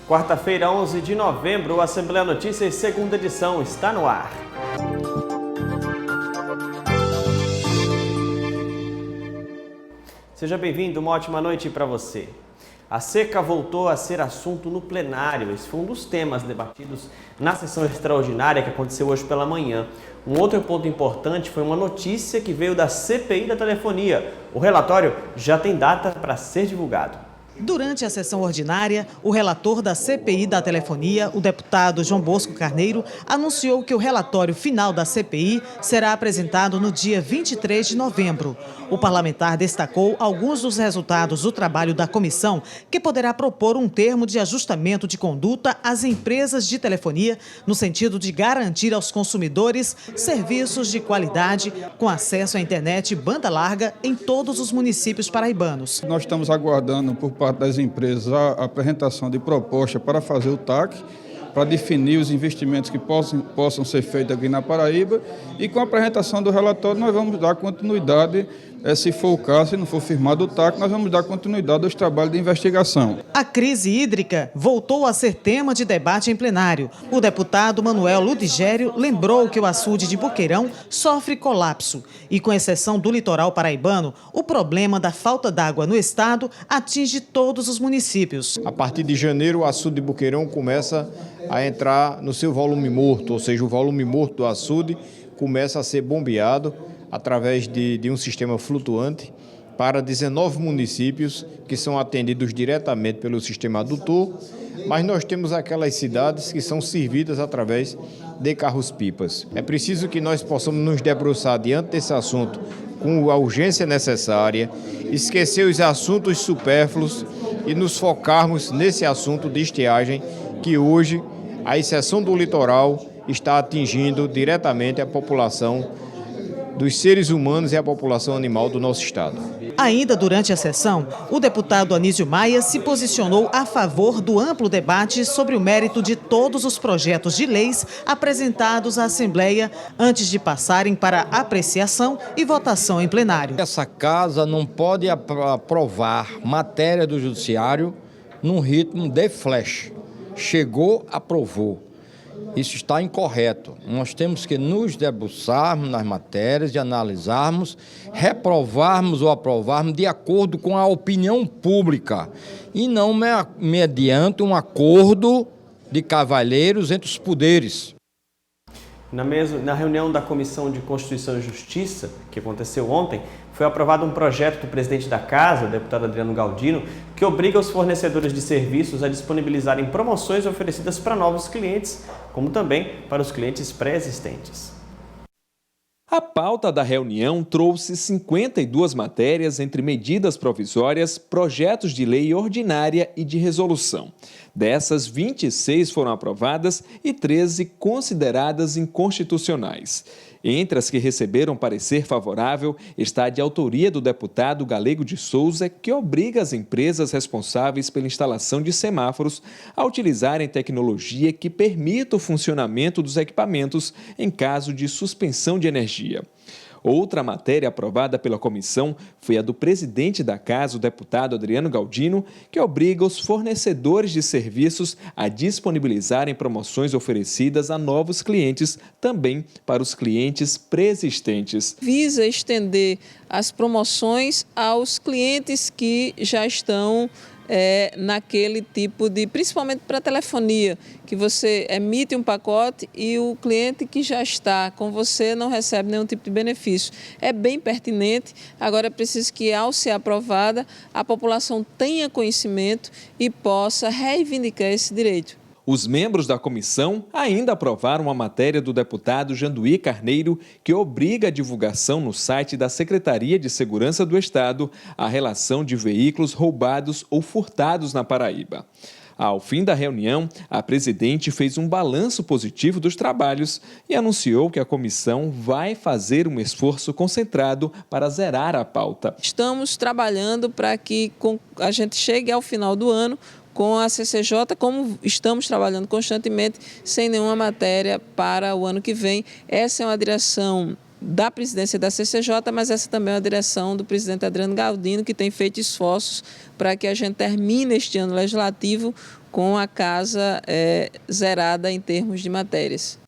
Quarta-feira, 11 de novembro, o Assembleia Notícias, segunda edição, está no ar. Seja bem-vindo, uma ótima noite para você. A seca voltou a ser assunto no plenário. Esse foi um dos temas debatidos na sessão extraordinária que aconteceu hoje pela manhã. Um outro ponto importante foi uma notícia que veio da CPI da telefonia. O relatório já tem data para ser divulgado. Durante a sessão ordinária, o relator da CPI da telefonia, o deputado João Bosco Carneiro, anunciou que o relatório final da CPI será apresentado no dia 23 de novembro. O parlamentar destacou alguns dos resultados do trabalho da comissão, que poderá propor um termo de ajustamento de conduta às empresas de telefonia, no sentido de garantir aos consumidores serviços de qualidade com acesso à internet banda larga em todos os municípios paraibanos. Nós estamos aguardando por parte das empresas a apresentação de proposta para fazer o TAC, para definir os investimentos que possam ser feitos aqui na Paraíba, e com a apresentação do relatório nós vamos dar continuidade, se for o caso, se não for firmado o TAC, nós vamos dar continuidade aos trabalhos de investigação. A crise hídrica voltou a ser tema de debate em plenário. O deputado Manuel Ludigério lembrou que o açude de Boqueirão sofre colapso e, com exceção do litoral paraibano, o problema da falta d'água no estado atinge todos os municípios. A partir de janeiro, o açude de Boqueirão começa a entrar no seu volume morto, ou seja, o volume morto do açude começa a ser bombeado através de um sistema flutuante para 19 municípios que são atendidos diretamente pelo sistema adutor, mas nós temos aquelas cidades que são servidas através de carros-pipas. É preciso que nós possamos nos debruçar diante desse assunto com a urgência necessária, esquecer os assuntos supérfluos e nos focarmos nesse assunto de estiagem que hoje, à exceção do litoral, está atingindo diretamente a população dos seres humanos e a população animal do nosso estado. Ainda durante a sessão, o deputado Anísio Maia se posicionou a favor do amplo debate sobre o mérito de todos os projetos de leis apresentados à Assembleia antes de passarem para apreciação e votação em plenário. Essa casa não pode aprovar matéria do judiciário num ritmo de flash. Chegou, aprovou. Isso está incorreto. Nós temos que nos debruçarmos nas matérias e analisarmos, reprovarmos ou aprovarmos de acordo com a opinião pública e não mediante um acordo de cavalheiros entre os poderes. Na reunião da Comissão de Constituição e Justiça, que aconteceu ontem, foi aprovado um projeto do presidente da Casa, o deputado Adriano Galdino, que obriga os fornecedores de serviços a disponibilizarem promoções oferecidas para novos clientes, como também para os clientes pré-existentes. A pauta da reunião trouxe 52 matérias entre medidas provisórias, projetos de lei ordinária e de resolução. Dessas, 26 foram aprovadas e 13 consideradas inconstitucionais. Entre as que receberam parecer favorável está a de autoria do deputado Galego de Souza, que obriga as empresas responsáveis pela instalação de semáforos a utilizarem tecnologia que permita o funcionamento dos equipamentos em caso de suspensão de energia. Outra matéria aprovada pela comissão foi a do presidente da Casa, o deputado Adriano Galdino, que obriga os fornecedores de serviços a disponibilizarem promoções oferecidas a novos clientes, também para os clientes pré-existentes. Visa estender as promoções aos clientes que já estão naquele tipo de, principalmente para telefonia, que você emite um pacote e o cliente que já está com você não recebe nenhum tipo de benefício. É bem pertinente, agora é preciso que, ao ser aprovada, a população tenha conhecimento e possa reivindicar esse direito. Os membros da comissão ainda aprovaram a matéria do deputado Janduí Carneiro, que obriga a divulgação no site da Secretaria de Segurança do Estado a relação de veículos roubados ou furtados na Paraíba. Ao fim da reunião, a presidente fez um balanço positivo dos trabalhos e anunciou que a comissão vai fazer um esforço concentrado para zerar a pauta. Estamos trabalhando para que a gente chegue ao final do ano com a CCJ, como estamos trabalhando constantemente, sem nenhuma matéria para o ano que vem. Essa é uma direção da presidência da CCJ, mas essa também é uma direção do presidente Adriano Galdino, que tem feito esforços para que a gente termine este ano legislativo com a casa zerada em termos de matérias.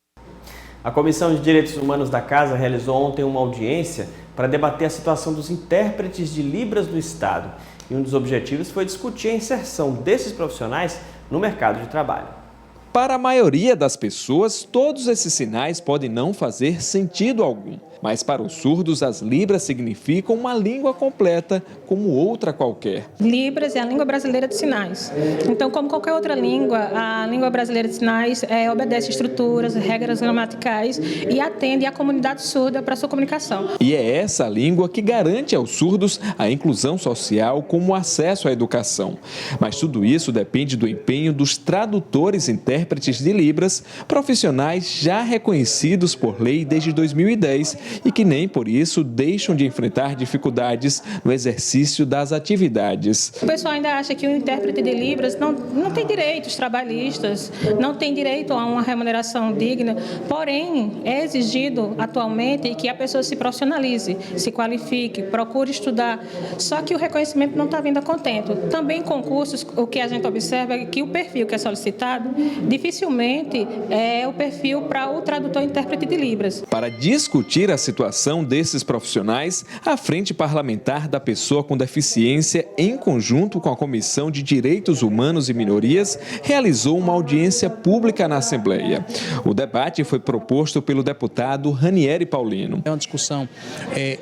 A Comissão de Direitos Humanos da Casa realizou ontem uma audiência para debater a situação dos intérpretes de Libras no Estado. E um dos objetivos foi discutir a inserção desses profissionais no mercado de trabalho. Para a maioria das pessoas, todos esses sinais podem não fazer sentido algum. Mas para os surdos, as Libras significam uma língua completa, como outra qualquer. Libras é a língua brasileira de sinais. Então, como qualquer outra língua, a língua brasileira de sinais obedece estruturas, regras gramaticais e atende à comunidade surda para sua comunicação. E é essa língua que garante aos surdos a inclusão social como acesso à educação. Mas tudo isso depende do empenho dos tradutores e intérpretes de Libras, profissionais já reconhecidos por lei desde 2010 e que nem por isso deixam de enfrentar dificuldades no exercício das atividades. O pessoal ainda acha que o intérprete de Libras não tem direitos trabalhistas, não tem direito a uma remuneração digna, porém é exigido atualmente que a pessoa se profissionalize, se qualifique, procure estudar, só que o reconhecimento não está vindo a contento. Também em concursos, o que a gente observa é que o perfil que é solicitado dificilmente é o perfil para o tradutor e intérprete de Libras. Para discutir a situação desses profissionais, a Frente Parlamentar da Pessoa com Deficiência, em conjunto com a Comissão de Direitos Humanos e Minorias, realizou uma audiência pública na Assembleia. O debate foi proposto pelo deputado Ranieri Paulino. É uma discussão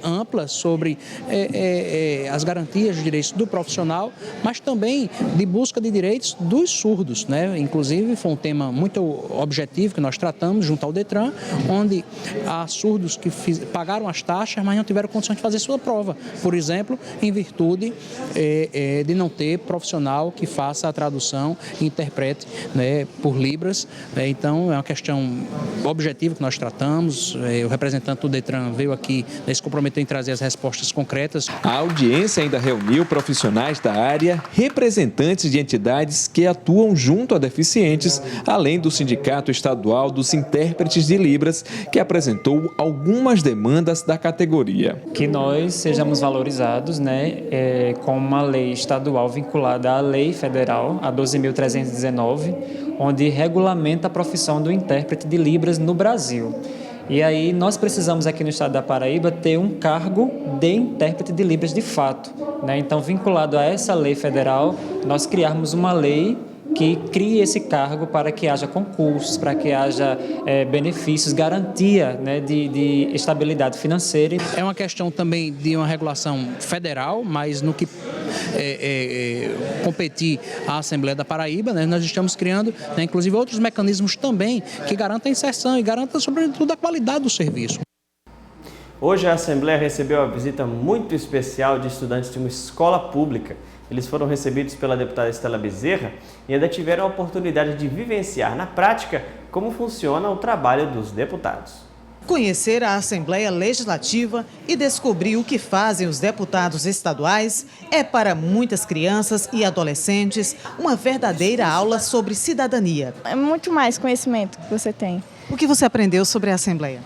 ampla sobre as garantias de direitos do profissional, mas também de busca de direitos dos surdos, né? Inclusive, foi um tema muito objetivo que nós tratamos junto ao Detran, onde há surdos que pagaram as taxas, mas não tiveram condições de fazer sua prova. Por exemplo, em virtude de não ter profissional que faça a tradução e interprete, né, por Libras. Então, é uma questão objetiva que nós tratamos. O representante do Detran veio aqui, se comprometeu em trazer as respostas concretas. A audiência ainda reuniu profissionais da área, representantes de entidades que atuam junto a deficientes, além do Sindicato Estadual dos Intérpretes de Libras, que apresentou algumas demandas da categoria. Que nós sejamos valorizados, né, com uma lei estadual vinculada à lei federal, a 12.319, onde regulamenta a profissão do intérprete de Libras no Brasil. E aí nós precisamos aqui no estado da Paraíba ter um cargo de intérprete de Libras de fato, né? Então, vinculado a essa lei federal, nós criarmos uma lei que crie esse cargo para que haja concursos, para que haja benefícios, garantia, né, de estabilidade financeira. É uma questão também de uma regulação federal, mas no que competir à Assembleia da Paraíba, né, nós estamos criando, né, inclusive outros mecanismos também que garantam a inserção e garantam, sobretudo, a qualidade do serviço. Hoje a Assembleia recebeu a visita muito especial de estudantes de uma escola pública. Eles foram recebidos pela deputada Estela Bezerra e ainda tiveram a oportunidade de vivenciar na prática como funciona o trabalho dos deputados. Conhecer a Assembleia Legislativa e descobrir o que fazem os deputados estaduais é para muitas crianças e adolescentes uma verdadeira aula sobre cidadania. É muito mais conhecimento que você tem. O que você aprendeu sobre a Assembleia?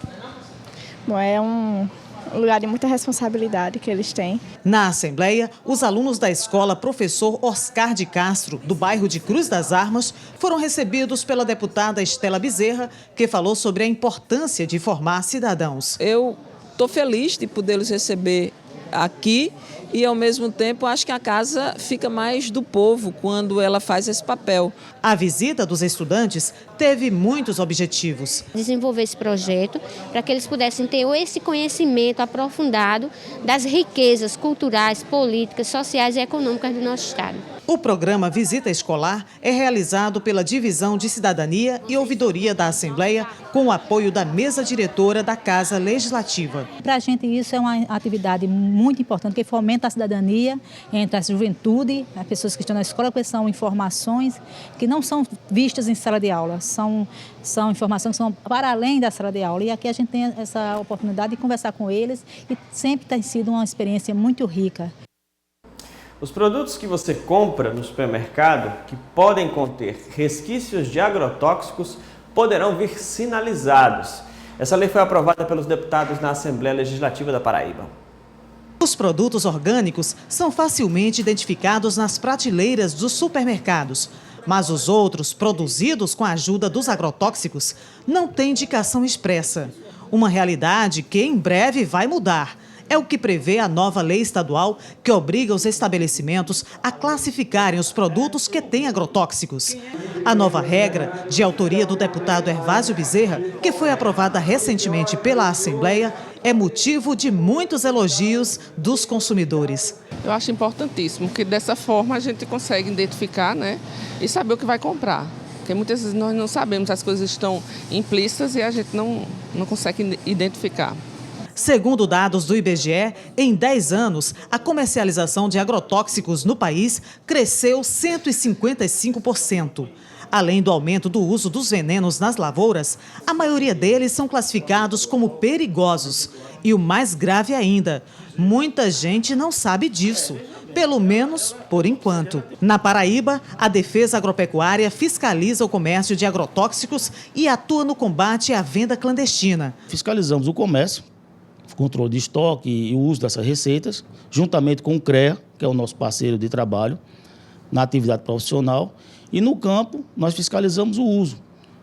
Bom, é um lugar de muita responsabilidade que eles têm. Na Assembleia, os alunos da escola Professor Oscar de Castro, do bairro de Cruz das Armas, foram recebidos pela deputada Estela Bezerra, que falou sobre a importância de formar cidadãos. Eu estou feliz de podê-los receber aqui e, ao mesmo tempo, acho que a casa fica mais do povo quando ela faz esse papel. A visita dos estudantes teve muitos objetivos. Desenvolver esse projeto para que eles pudessem ter esse conhecimento aprofundado das riquezas culturais, políticas, sociais e econômicas do nosso estado. O programa Visita Escolar é realizado pela Divisão de Cidadania e Ouvidoria da Assembleia, com o apoio da mesa diretora da Casa Legislativa. Para a gente isso é uma atividade muito importante, que fomenta a cidadania entre a juventude, as pessoas que estão na escola, porque são informações que não são vistas em sala de aula, são informações que são para além da sala de aula. E aqui a gente tem essa oportunidade de conversar com eles e sempre tem sido uma experiência muito rica. Os produtos que você compra no supermercado, que podem conter resquícios de agrotóxicos, poderão vir sinalizados. Essa lei foi aprovada pelos deputados na Assembleia Legislativa da Paraíba. Os produtos orgânicos são facilmente identificados nas prateleiras dos supermercados, Mas os outros, produzidos com a ajuda dos agrotóxicos, não têm indicação expressa. Uma realidade que em breve vai mudar. É o que prevê a nova lei estadual que obriga os estabelecimentos a classificarem os produtos que têm agrotóxicos. A nova regra, de autoria do deputado Hervásio Bezerra, que foi aprovada recentemente pela Assembleia, é motivo de muitos elogios dos consumidores. Eu acho importantíssimo, porque dessa forma a gente consegue identificar, né, e saber o que vai comprar. Porque muitas vezes nós não sabemos, as coisas estão implícitas e a gente não consegue identificar. Segundo dados do IBGE, em 10 anos, a comercialização de agrotóxicos no país cresceu 155%. Além do aumento do uso dos venenos nas lavouras, a maioria deles são classificados como perigosos. E o mais grave ainda, muita gente não sabe disso, pelo menos por enquanto. Na Paraíba, a Defesa Agropecuária fiscaliza o comércio de agrotóxicos e atua no combate à venda clandestina. Fiscalizamos o comércio, controle de estoque e o uso dessas receitas, juntamente com o CREA, que é o nosso parceiro de trabalho, na atividade profissional. E no campo, nós fiscalizamos o uso,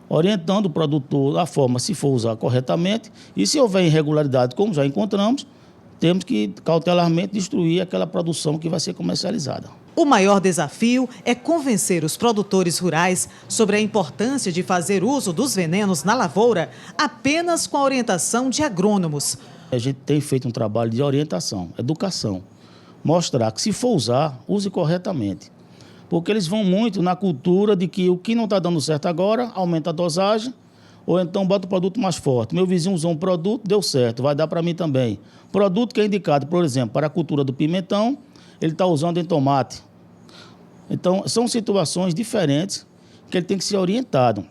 orientando o produtor da forma, se for usar corretamente, e se houver irregularidade, como já encontramos, temos que cautelarmente destruir aquela produção que vai ser comercializada. O maior desafio é convencer os produtores rurais sobre a importância de fazer uso dos venenos na lavoura apenas com a orientação de agrônomos. A gente tem feito um trabalho de orientação, educação, mostrar que se for usar, use corretamente. Porque eles vão muito na cultura de que o que não está dando certo agora, aumenta a dosagem, ou então bota o produto mais forte. Meu vizinho usou um produto, deu certo, vai dar para mim também. Produto que é indicado, por exemplo, para a cultura do pimentão, ele está usando em tomate. Então, são situações diferentes que ele tem que ser orientado.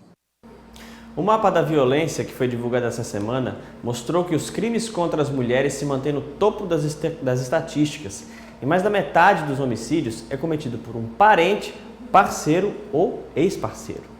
O mapa da violência, que foi divulgado essa semana, mostrou que os crimes contra as mulheres se mantêm no topo das estatísticas. E mais da metade dos homicídios é cometido por um parente, parceiro ou ex-parceiro.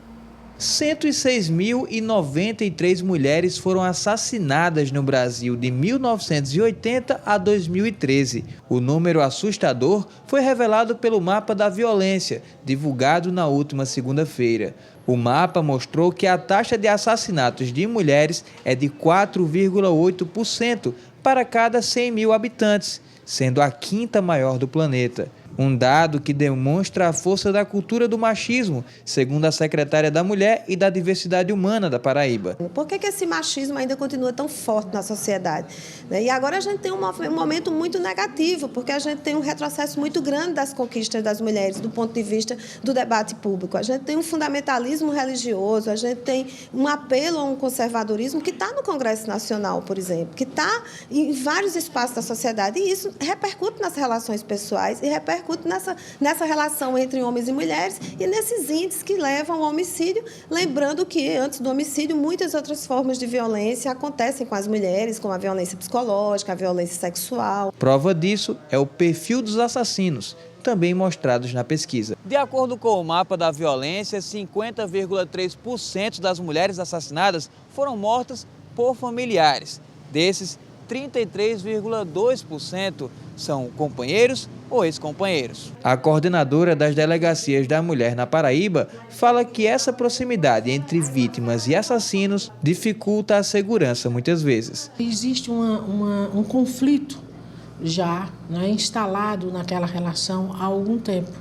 106.093 mulheres foram assassinadas no Brasil de 1980 a 2013. O número assustador foi revelado pelo Mapa da Violência, divulgado na última segunda-feira. O mapa mostrou que a taxa de assassinatos de mulheres é de 4,8% para cada 100 mil habitantes, sendo a quinta maior do planeta. Um dado que demonstra a força da cultura do machismo, segundo a secretária da Mulher e da Diversidade Humana da Paraíba. Por que esse machismo ainda continua tão forte na sociedade? E agora a gente tem um momento muito negativo, porque a gente tem um retrocesso muito grande das conquistas das mulheres, do ponto de vista do debate público. A gente tem um fundamentalismo religioso, a gente tem um apelo a um conservadorismo que está no Congresso Nacional, por exemplo, que está em vários espaços da sociedade, e isso repercute nas relações pessoais e repercute nessa relação entre homens e mulheres e nesses índices que levam ao homicídio, lembrando que antes do homicídio muitas outras formas de violência acontecem com as mulheres, como a violência psicológica, a violência sexual. Prova disso é o perfil dos assassinos, também mostrados na pesquisa. De acordo com o Mapa da Violência, 50,3% das mulheres assassinadas foram mortas por familiares. Desses, 33,2% são companheiros ou ex-companheiros. A coordenadora das delegacias da mulher na Paraíba fala que essa proximidade entre vítimas e assassinos dificulta a segurança muitas vezes. Existe um conflito já instalado naquela relação há algum tempo.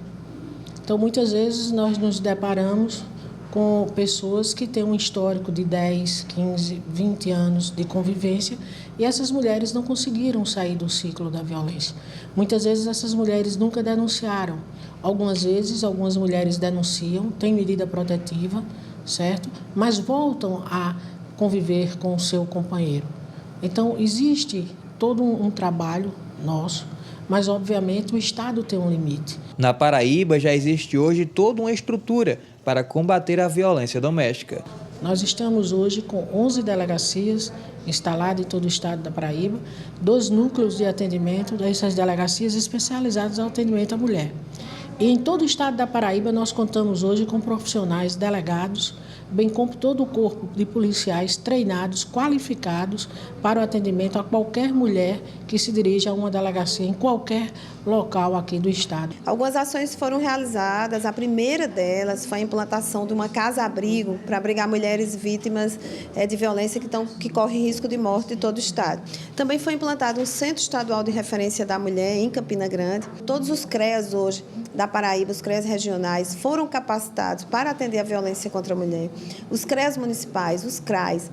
Então, muitas vezes nós nos deparamos com pessoas que têm um histórico de 10, 15, 20 anos de convivência e essas mulheres não conseguiram sair do ciclo da violência. Muitas vezes essas mulheres nunca denunciaram. Algumas vezes, algumas mulheres denunciam, têm medida protetiva, certo? Mas voltam a conviver com o seu companheiro. Então, existe todo um trabalho nosso, mas, obviamente, o Estado tem um limite. Na Paraíba já existe hoje toda uma estrutura para combater a violência doméstica. Nós estamos hoje com 11 delegacias instaladas em todo o estado da Paraíba, 2 núcleos de atendimento dessas delegacias especializadas ao atendimento à mulher. E em todo o estado da Paraíba nós contamos hoje com profissionais delegados, bem como todo o corpo de policiais treinados, qualificados para o atendimento a qualquer mulher que se dirija a uma delegacia em qualquer local aqui do estado. Algumas ações foram realizadas. A primeira delas foi a implantação de uma casa-abrigo para abrigar mulheres vítimas de violência que correm risco de morte em todo o estado. Também foi implantado um Centro Estadual de Referência da Mulher em Campina Grande. Todos os CREAs hoje da Paraíba, os CREAs regionais, foram capacitados para atender a violência contra a mulher. Os CREAs municipais, os CRAs,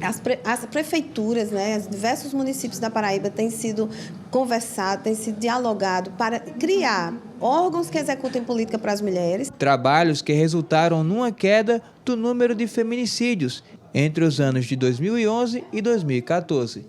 as prefeituras, né, os diversos municípios da Paraíba têm sido conversado, têm sido dialogado para criar órgãos que executem política para as mulheres. Trabalhos que resultaram numa queda do número de feminicídios entre os anos de 2011 e 2014.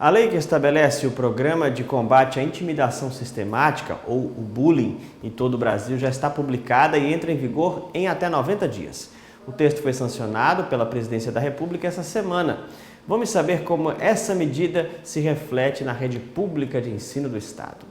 A lei que estabelece o Programa de Combate à Intimidação Sistemática, ou o bullying, em todo o Brasil já está publicada e entra em vigor em até 90 dias. O texto foi sancionado pela Presidência da República essa semana. Vamos saber como essa medida se reflete na rede pública de ensino do Estado.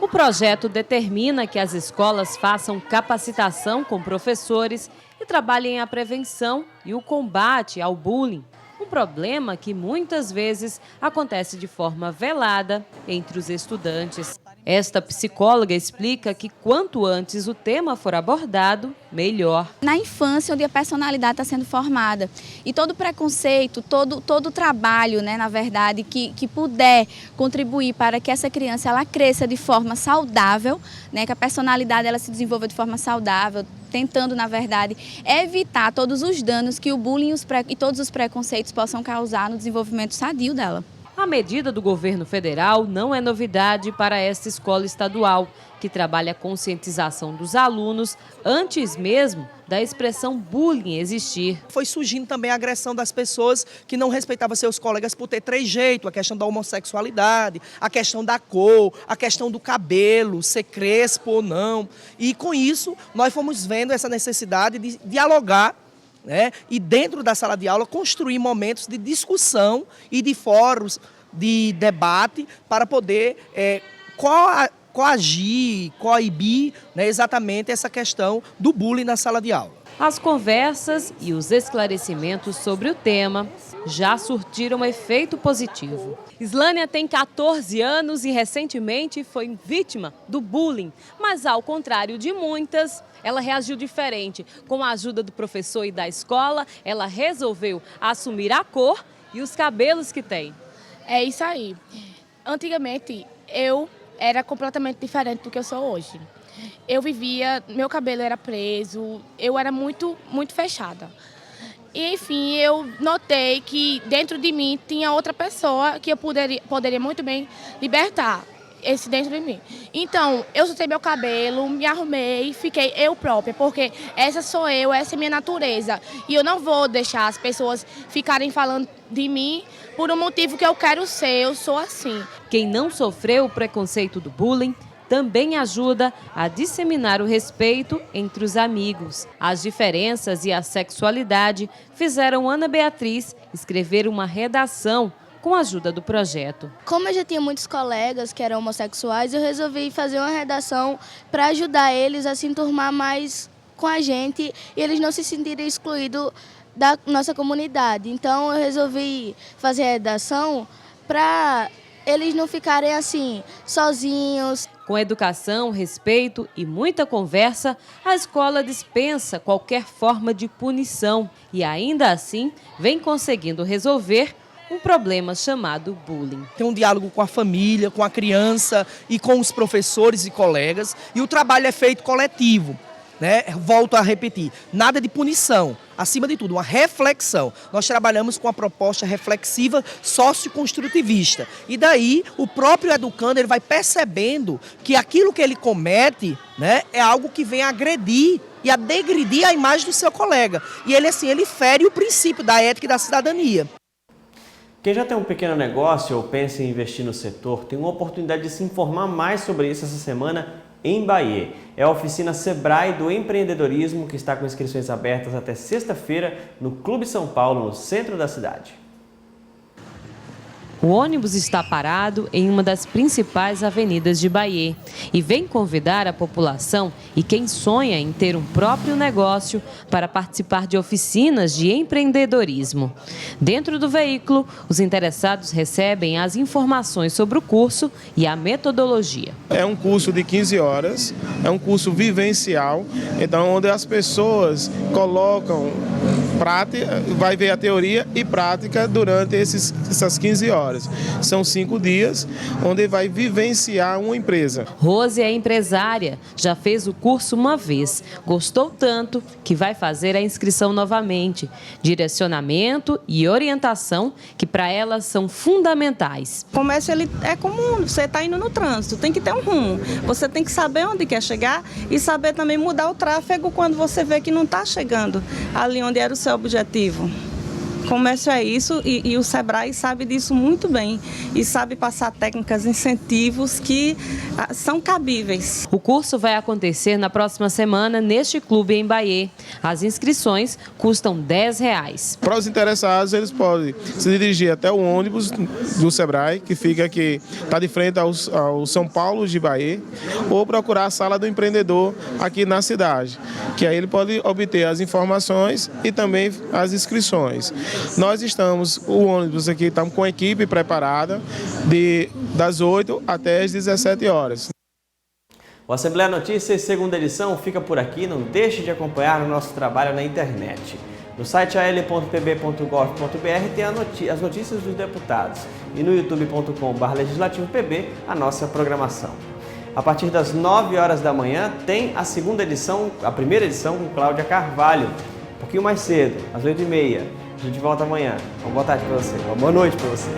O projeto determina que as escolas façam capacitação com professores e trabalhem a prevenção e o combate ao bullying. Um problema que muitas vezes acontece de forma velada entre os estudantes. Esta psicóloga explica que quanto antes o tema for abordado, melhor. Na infância, onde a personalidade está sendo formada. E todo preconceito, todo trabalho, né, na verdade, que puder contribuir para que essa criança ela cresça de forma saudável, né, que a personalidade ela se desenvolva de forma saudável, tentando, na verdade, evitar todos os danos que o bullying e todos os preconceitos possam causar no desenvolvimento sadio dela. A medida do governo federal não é novidade para esta escola estadual, que trabalha a conscientização dos alunos antes mesmo da expressão bullying existir. Foi surgindo também a agressão das pessoas que não respeitavam seus colegas por ter trejeito, a questão da homossexualidade, a questão da cor, a questão do cabelo, ser crespo ou não. E com isso, nós fomos vendo essa necessidade de dialogar, né? E dentro da sala de aula construir momentos de discussão e de fóruns de debate para poder coibir, né, exatamente essa questão do bullying na sala de aula. As conversas e os esclarecimentos sobre o tema já surtiram efeito positivo. Islânia tem 14 anos e recentemente foi vítima do bullying, mas ao contrário de muitas, ela reagiu diferente. Com a ajuda do professor e da escola, ela resolveu assumir a cor e os cabelos que tem. É isso aí. Antigamente, eu era completamente diferente do que eu sou hoje. Eu vivia, meu cabelo era preso, eu era muito fechada. E, enfim, eu notei que dentro de mim tinha outra pessoa que eu poderia muito bem libertar. Esse dentro de mim. Então, eu soltei meu cabelo, me arrumei, fiquei eu própria, porque essa sou eu, essa é minha natureza. E eu não vou deixar as pessoas ficarem falando de mim por um motivo que eu quero ser, eu sou assim. Quem não sofreu o preconceito do bullying também ajuda a disseminar o respeito entre os amigos. As diferenças e a sexualidade fizeram Ana Beatriz escrever uma redação com a ajuda do projeto. Como eu já tinha muitos colegas que eram homossexuais, eu resolvi fazer uma redação para ajudar eles a se enturmar mais com a gente e eles não se sentirem excluídos da nossa comunidade. Então eu resolvi fazer a redação para eles não ficarem assim, sozinhos. Com educação, respeito e muita conversa, a escola dispensa qualquer forma de punição e ainda assim vem conseguindo resolver um problema chamado bullying. Tem um diálogo com a família, com a criança e com os professores e colegas, e o trabalho é feito coletivo, né? Volto a repetir, nada de punição, acima de tudo, uma reflexão. Nós trabalhamos com a proposta reflexiva socioconstrutivista, e daí o próprio educando ele vai percebendo que aquilo que ele comete, né, é algo que vem agredir e a degredir a imagem do seu colega, e ele fere o princípio da ética e da cidadania. Quem já tem um pequeno negócio ou pensa em investir no setor tem uma oportunidade de se informar mais sobre isso essa semana em Bahia. É a oficina Sebrae do Empreendedorismo que está com inscrições abertas até sexta-feira no Clube São Paulo, no centro da cidade. O ônibus está parado em uma das principais avenidas de Bahia e vem convidar a população e quem sonha em ter um próprio negócio para participar de oficinas de empreendedorismo. Dentro do veículo, os interessados recebem as informações sobre o curso e a metodologia. É um curso de 15 horas, é um curso vivencial, então onde as pessoas colocam prática, vai ver a teoria e prática durante essas 15 horas. São 5 dias, onde vai vivenciar uma empresa. Rose é empresária, já fez o curso uma vez. Gostou tanto que vai fazer a inscrição novamente. Direcionamento e orientação que para ela são fundamentais. O comércio ele é comum, você está indo no trânsito, tem que ter um rumo. Você tem que saber onde quer chegar e saber também mudar o tráfego quando você vê que não está chegando ali onde era o seu objetivo. Comércio é isso e o Sebrae sabe disso muito bem e sabe passar técnicas, incentivos que são cabíveis. O curso vai acontecer na próxima semana neste clube em Bahia. As inscrições custam R$10. Para os interessados, eles podem se dirigir até o ônibus do Sebrae, que fica aqui, está de frente ao São Paulo de Bahia, ou procurar a sala do empreendedor aqui na cidade, que aí ele pode obter as informações e também as inscrições. Nós o ônibus aqui, estamos com a equipe preparada das 8 até as 17 horas. O Assembleia Notícias, segunda edição, fica por aqui. Não deixe de acompanhar o nosso trabalho na internet. No site al.pb.gov.br tem as notícias dos deputados e no youtube.com/legislativopb a nossa programação. A partir das 9 horas da manhã tem a primeira edição com Cláudia Carvalho. Um pouquinho mais cedo, às 8h30. A gente volta amanhã. Uma boa tarde para você, uma boa noite para você.